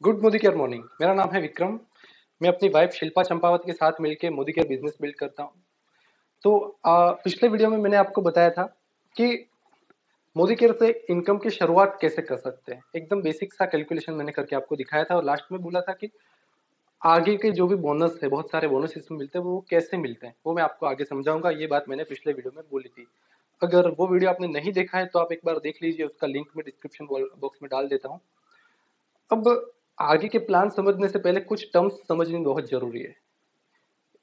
Good Modi care morning. मेरा नाम है विक्रम। मैं अपनी वाइफ शिल्पा चंपावत के साथ मिलकर मोदी केयर बिजनेस बिल्ड करता हूँ। तो पिछले वीडियो में मैंने आपको बताया था कि मोदी केयर से इनकम की शुरुआत कैसे कर सकते हैं। एकदम बेसिक सा कैलकुलेशन मैंने करके आपको दिखाया था और लास्ट में बोला था कि आगे के जो भी बोनस है, बहुत सारे बोनस इसमें मिलते हैं, वो कैसे मिलते हैं वो मैं आपको आगे समझाऊंगा। ये बात मैंने पिछले वीडियो में बोली थी। अगर वो वीडियो आपने नहीं देखा है तो आप एक बार देख लीजिए, उसका लिंक मैं डिस्क्रिप्शन बॉक्स में डाल देता हूँ। अब आगे के प्लान समझने से पहले कुछ टर्म्स समझनी बहुत जरूरी है।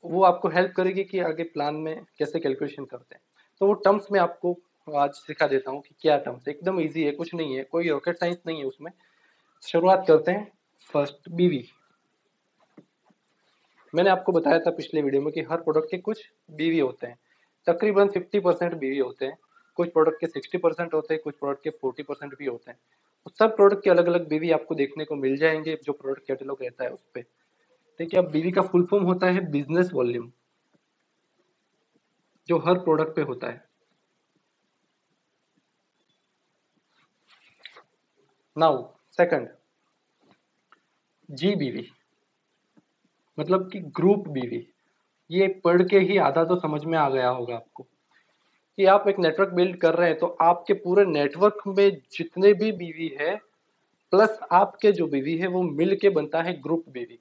वो आपको हेल्प करेगी कि आगे प्लान में कैसे कैलकुलेशन करते हैं। तो वो टर्म्स मैं आपको आज सिखा देता हूँ कि क्या टर्म्स। एकदम इजी है, कुछ नहीं है, कोई रॉकेट साइंस नहीं है उसमें। शुरुआत करते हैं। फर्स्ट, बीवी। मैंने आपको बताया था पिछले वीडियो में कि हर प्रोडक्ट के कुछ बीवी होते हैं। तकरीबन 50% बीवी होते हैं। कुछ प्रोडक्ट के 60% होते हैं, कुछ प्रोडक्ट के 40% भी होते हैं। तो सब प्रोडक्ट के अलग अलग बीवी आपको देखने को मिल जाएंगे जो प्रोडक्ट कैटेलॉग रहता है उस पर। ठीक है। अब बीवी का फुल फॉर्म होता है बिजनेस वॉल्यूम, जो हर प्रोडक्ट पे होता है। नाउ सेकंड, जीबीवी, मतलब कि ग्रुप बीवी। ये पढ़ के ही आधा तो समझ में आ गया होगा आपको कि आप एक नेटवर्क बिल्ड कर रहे हैं तो आपके पूरे नेटवर्क में जितने भी बीवी है प्लस आपके जो बीवी है वो मिल के बनता है ग्रुप बीवी।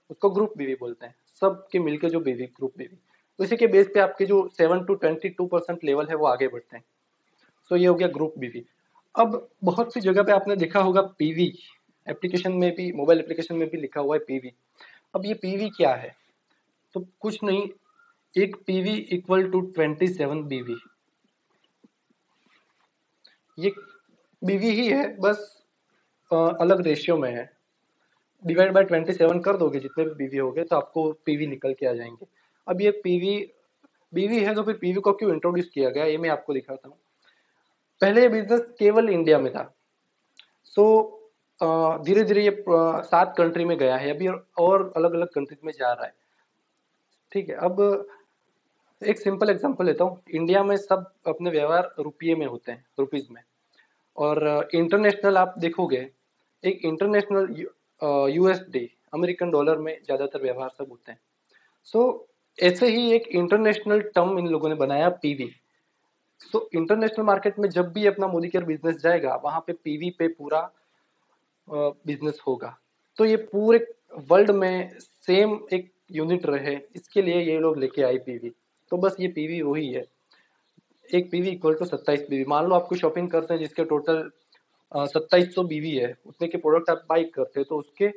उसको ग्रुप बीवी बोलते हैं, सबके मिलके जो बीवी, ग्रुप बीवी। तो इसी के बेस पे आपके जो 7 to 22% लेवल है वो आगे बढ़ते हैं। सो ये हो गया ग्रुप बीवी। अब बहुत सी जगह पे आपने देखा होगा पीवी, एप्लीकेशन में भी, मोबाइल एप्लीकेशन में भी लिखा हुआ है पीवी। अब ये पीवी क्या है? तो कुछ नहीं, एक पीवी इक्वल टू 27 बीवी। ये बीवी ही है, बस अलग रेशियो में है। डिवाइड बाय 27 कर दोगे जितने भी बीवी हो गए तो आपको पीवी निकल के आ जाएंगे। अब ये पीवी बीवी है तो फिर पीवी को क्यों इंट्रोड्यूस किया गया ये मैं आपको दिखाता हूँ। पहले ये बिजनेस केवल इंडिया में था। सो धीरे धीरे ये 7 कंट्री में गया है अभी, और अलग अलग कंट्रीज में जा रहा है। ठीक है। अब एक सिंपल एग्जांपल लेता हूँ। इंडिया में सब अपने व्यवहार रुपये में होते हैं, रुपीज में। और इंटरनेशनल आप देखोगे, एक इंटरनेशनल यूएसडी, अमेरिकन डॉलर में ज्यादातर व्यवहार सब होते हैं। सो ऐसे ही एक इंटरनेशनल टर्म इन लोगों ने बनाया, पीवी। सो इंटरनेशनल मार्केट में जब भी अपना मोदी केयर बिजनेस जाएगा वहां पे पीवी पे पूरा बिजनेस होगा। तो ये पूरे वर्ल्ड में सेम एक यूनिट रहे, इसके लिए ये लोग लेके आए पीवी। तो बस ये पीवी वही है। एक पीवी इक्वल टू 27 बीवी। मान लो आपको शॉपिंग करते हैं जिसके टोटल 2700 बीवी है, उतने के प्रोडक्ट आप बाई करते हैं, तो उसके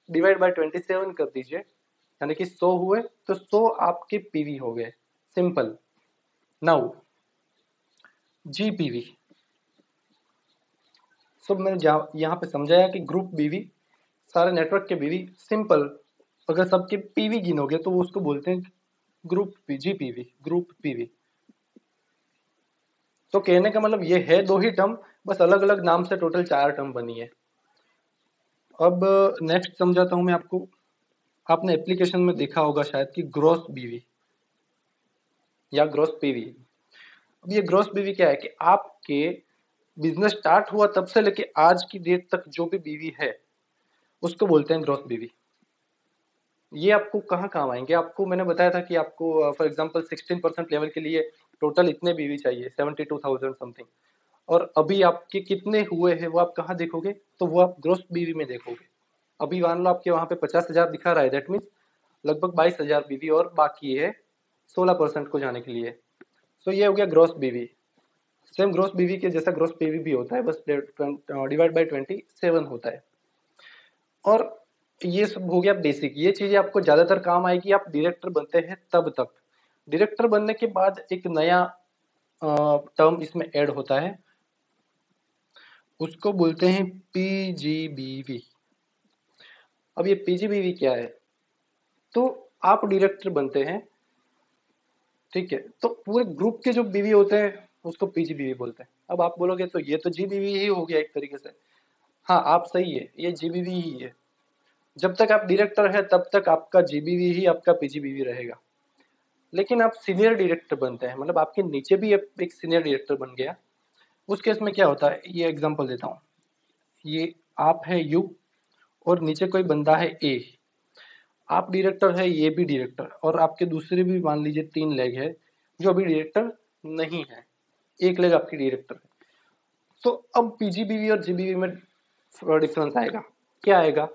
डिवाइड बाय 27 कर दीजिए, यानी कि 100 हुए तो 100 आपके पीवी हो गए। सिंपल। नाउ जीपीवी, सब मैंने यहाँ पे समझाया कि ग्रुप बीवी, सारे नेटवर्क के बीवी। सिंपल, अगर सबके पीवी गिनोगे तो वो उसको बोलते हैं ग्रुप जीपीवी, ग्रुप पीवी। तो कहने का मतलब ये है दो ही टर्म, बस अलग अलग नाम से टोटल 4 टर्म बनी है। अब नेक्स्ट समझाता हूं मैं आपको। आपने एप्लीकेशन में देखा होगा शायद कि ग्रॉस बीवी या ग्रॉस पीवी। अब ये ग्रॉस बीवी क्या है कि आपके बिजनेस स्टार्ट हुआ तब से लेके आज की डेट तक जो भी बीवी है उसको बोलते हैं ग्रॉस बीवी। ये आपको कहाँ काम आएंगे? आपको मैंने बताया था कि आपको फॉर एग्जांपल 16% लेवल के लिए टोटल इतने बीवी चाहिए, 72,000 समथिंग। और अभी आपके कितने हुए हैं वो आप कहाँ देखोगे? तो वो आप ग्रॉस बीवी में देखोगे। अभी मान लो आपके वहां पे 50,000 दिखा रहा है, दैट मीन्स लगभग 22,000 बीवी और बाकी है 16% को जाने के लिए। तो ये हो गया ग्रॉस बीवी। सेम ग्रॉस बीवी के जैसा ग्रॉस पीवी भी होता है, बस डिवाइड बाय 27 होता है। और ये सब हो गया बेसिक। ये चीजें आपको ज्यादातर काम आएगी आप डायरेक्टर बनते हैं तब तक। डायरेक्टर बनने के बाद एक नया टर्म इसमें ऐड होता है, उसको बोलते हैं पीजीबीवी। अब ये पीजीबीवी क्या है? तो आप डायरेक्टर बनते हैं, ठीक है, तो पूरे ग्रुप के जो बीवी होते हैं उसको पीजीबीवी बोलते हैं। अब आप बोलोगे तो ये तो जीबीवी ही हो गया एक तरीके से। हाँ, आप सही है, ये जीबीवी ही है। जब तक आप डायरेक्टर है तब तक आपका जीबीवी ही आपका पीजीबीवी रहेगा। लेकिन आप सीनियर डायरेक्टर बनते हैं, मतलब आपके नीचे भी एक सीनियर डायरेक्टर बन गया, उस केस में क्या होता है, ये एग्जांपल देता हूँ। ये आप है यू और नीचे कोई बंदा है ए, आप डायरेक्टर है, ये भी डायरेक्टर, और आपके दूसरे भी मान लीजिए 3 लेग है जो अभी डायरेक्टर नहीं है, एक लेग आपकी डायरेक्टर है। तो अब पीजीबीवी और जीबीवी में डिफरेंस आएगा। क्या आएगा?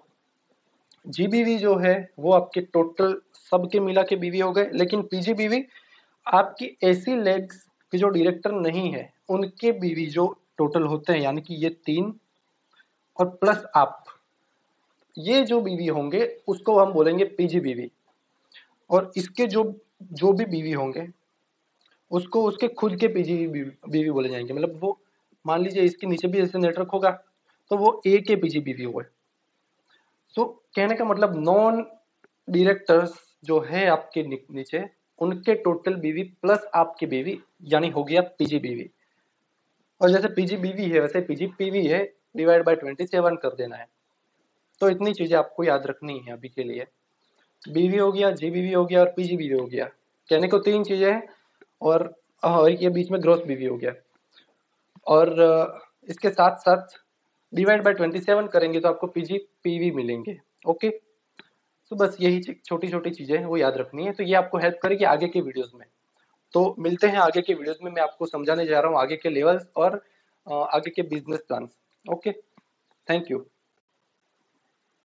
जीबीवी जो है वो आपके टोटल सबके मिला के बीवी हो गए, लेकिन पीजीबीवी आपकी ऐसी लेग्स के जो डायरेक्टर नहीं है उनके बीवी जो टोटल होते हैं, यानी कि ये 3 और प्लस आप, ये जो बीवी होंगे उसको हम बोलेंगे पीजीबीवी। और इसके जो जो भी बीवी होंगे उसको उसके खुद के पीजीबीवी बीवी बोले जाएंगे। मतलब वो मान लीजिए इसके नीचे भी ऐसे नेटवर्क होगा तो वो ए के पीजीबीवी हुए। तो कहने का मतलब नॉन डायरेक्टर्स जो है आपके नीचे, उनके टोटल बीवी प्लस आपकी बीवी, यानी हो गया पीजीबीवी। और जैसे पीजीबीवी है वैसे पीजीपीवी है, डिवाइड बाय 27 कर देना है। तो इतनी चीजें आपको याद रखनी है अभी के लिए। बीवी हो गया, जीबीवी हो गया और पीजीबीवी हो गया। कहने को 3 चीजें हैं। और ये बीच में ग्रॉस बीवी हो गया। और इसके साथ साथ डिवाइड बाय 27 करेंगे तो आपको पीजीपीवी मिलेंगे। ओके, तो बस यही छोटी छोटी चीजें हैं वो याद रखनी है, तो ये आपको हेल्प करेगी आगे के वीडियोस में। तो मिलते हैं आगे के वीडियोस में, मैं आपको समझाने जा रहा हूँ आगे के लेवल्स और आगे के business plan. Okay, thank you.